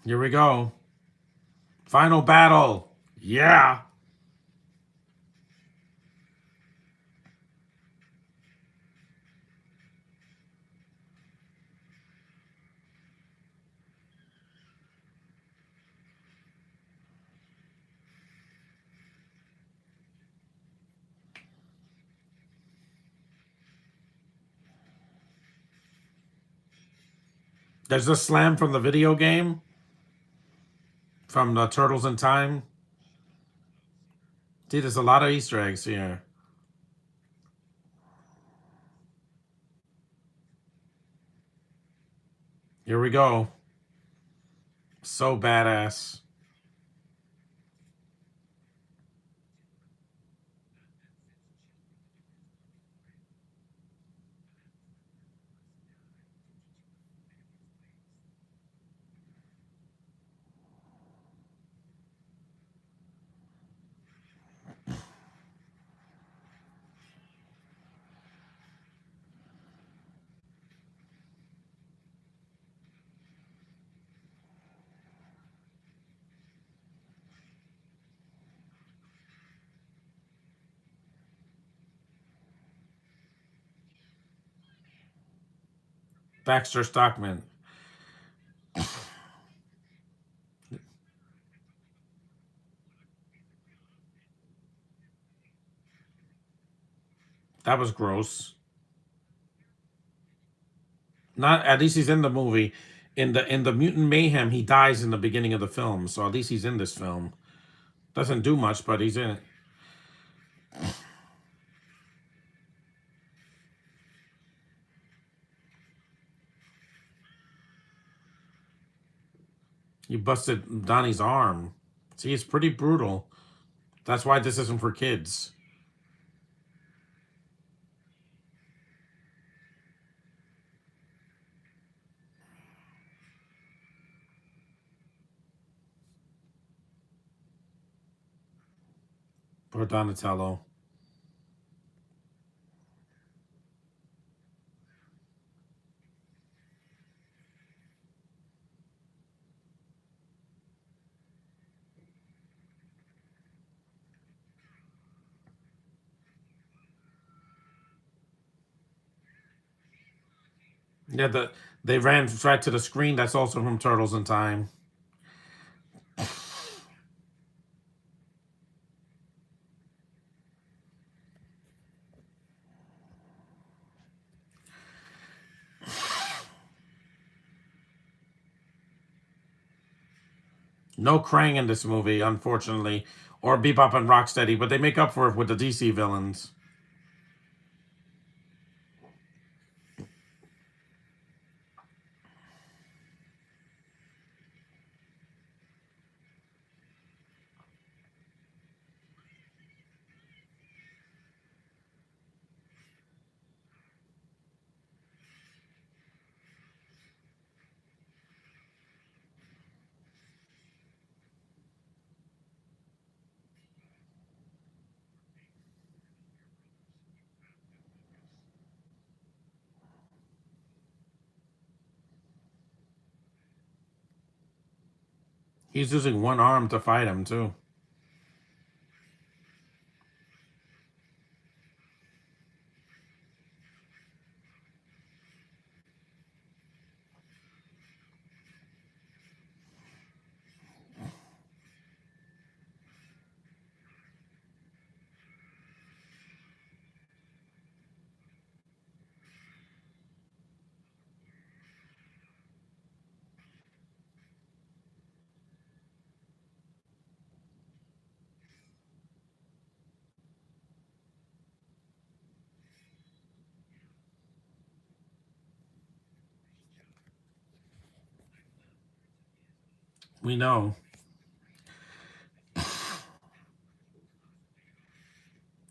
Here we go. Final battle. Yeah. There's a slam from the video game from the Turtles in Time. See, there's a lot of Easter eggs here. Here we go. So badass. Baxter Stockman. That was gross. Not at least he's in the movie. In the Mutant Mayhem, he dies in the beginning of the film, so at least he's in this film. Doesn't do much, but he's in it. He busted Donnie's arm. See, it's pretty brutal. That's why this isn't for kids. Poor Donatello. Yeah, they ran right to the screen. That's also from Turtles in Time. No Krang in this movie, unfortunately, or Bebop and Rocksteady, but they make up for it with the DC villains. He's using one arm to fight him too. We know.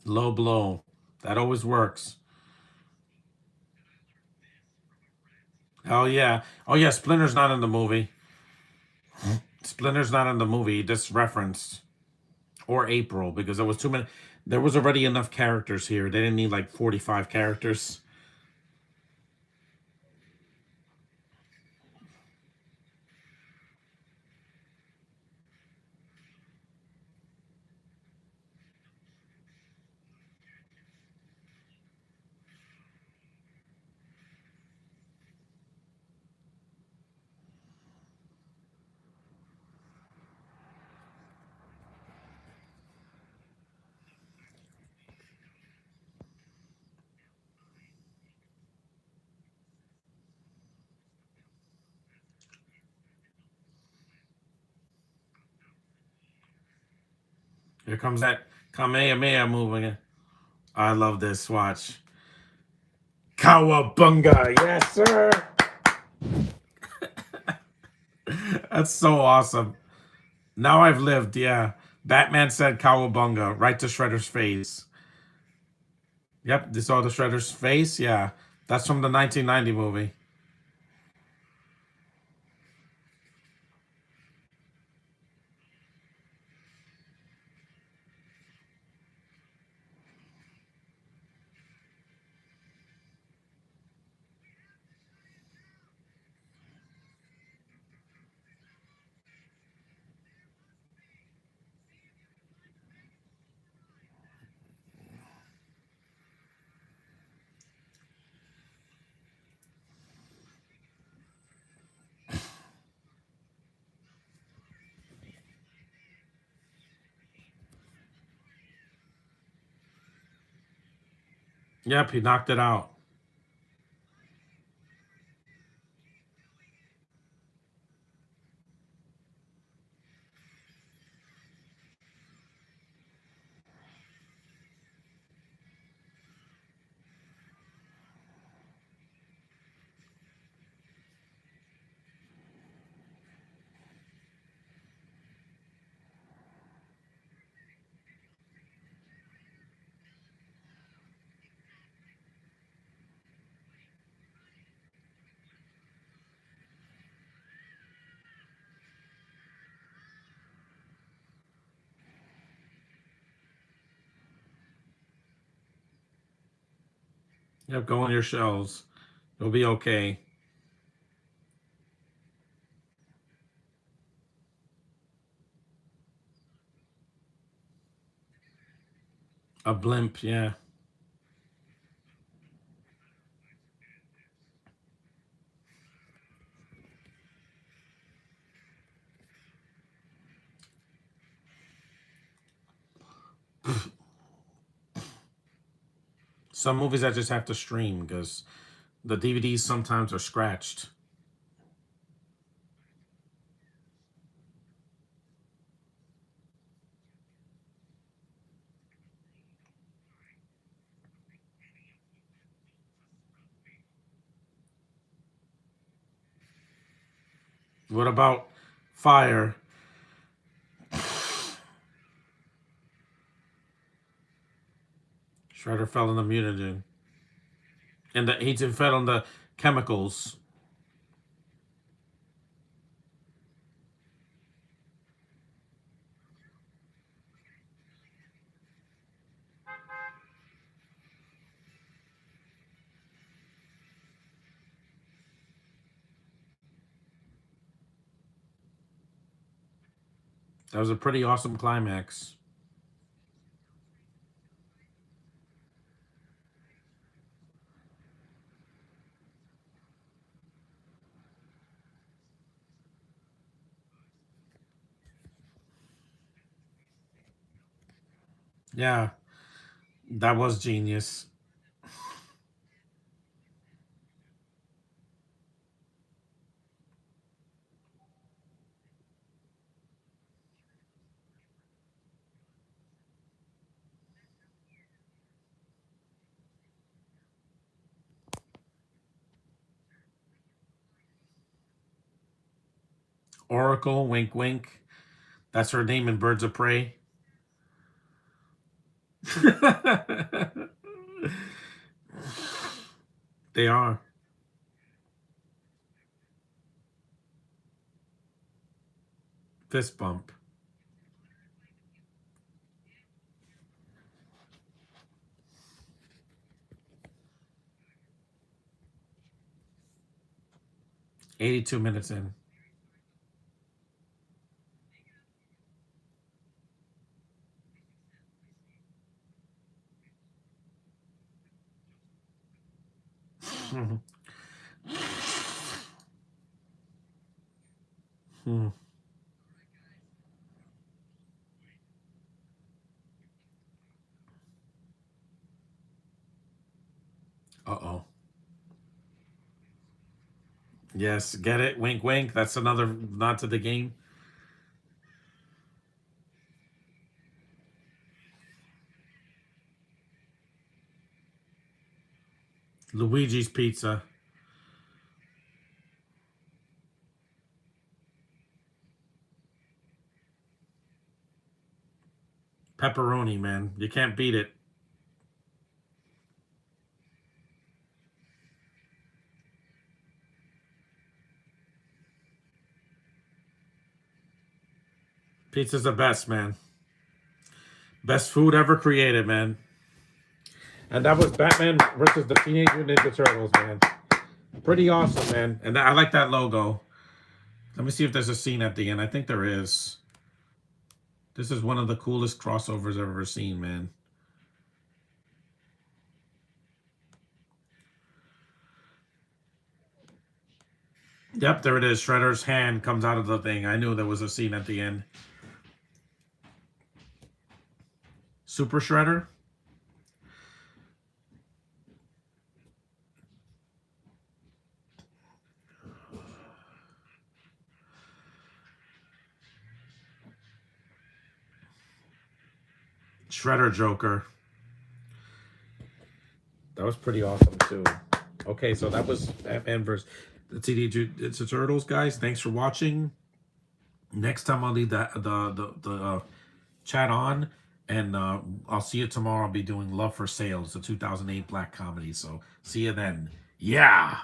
Low blow. That always works. Oh yeah. Oh yeah. Splinter's not in the movie. Splinter's not in the movie. Just referenced. Or April because there was too many. There was already enough characters here. They didn't need like 45 characters. Here comes that Kamehameha move again. I love this. Watch. Kawabunga. Yes, sir. That's so awesome. Now I've lived. Yeah. Batman said Kawabunga right to Shredder's face. Yep. This saw the Shredder's face. Yeah. That's from the 1990 movie. Yep. He knocked it out. Yep. Go on your shelves. You'll be okay. A blimp. Yeah. Some movies I just have to stream because the DVDs sometimes are scratched. What about fire? Shredder fell in the mutagen. And he fell on the chemicals. That was a pretty awesome climax. Yeah, that was genius. Oracle, wink, wink. That's her name in Birds of Prey. They are. Fist bump. $82 minutes in. Uh-oh. Yes, get it? Wink, wink. That's another nod to the game. Luigi's Pizza. Pepperoni, man. You can't beat it. Pizza's the best, man. Best food ever created, man. And that was Batman versus the Teenage Mutant Ninja Turtles, man. Pretty awesome, man. And I like that logo. Let me see if there's a scene at the end. I think there is. This is one of the coolest crossovers I've ever seen, man. Yep, there it is. Shredder's hand comes out of the thing. I knew there was a scene at the end. Super Shredder? Shredder Joker. That was pretty awesome, too. Okay, so that was Batman versus the Teenage Mutant Ninja Turtles, guys. Thanks for watching. Next time I'll leave the chat on, and I'll see you tomorrow. I'll be doing Love for Sales, the 2008 black comedy. So see you then. Yeah.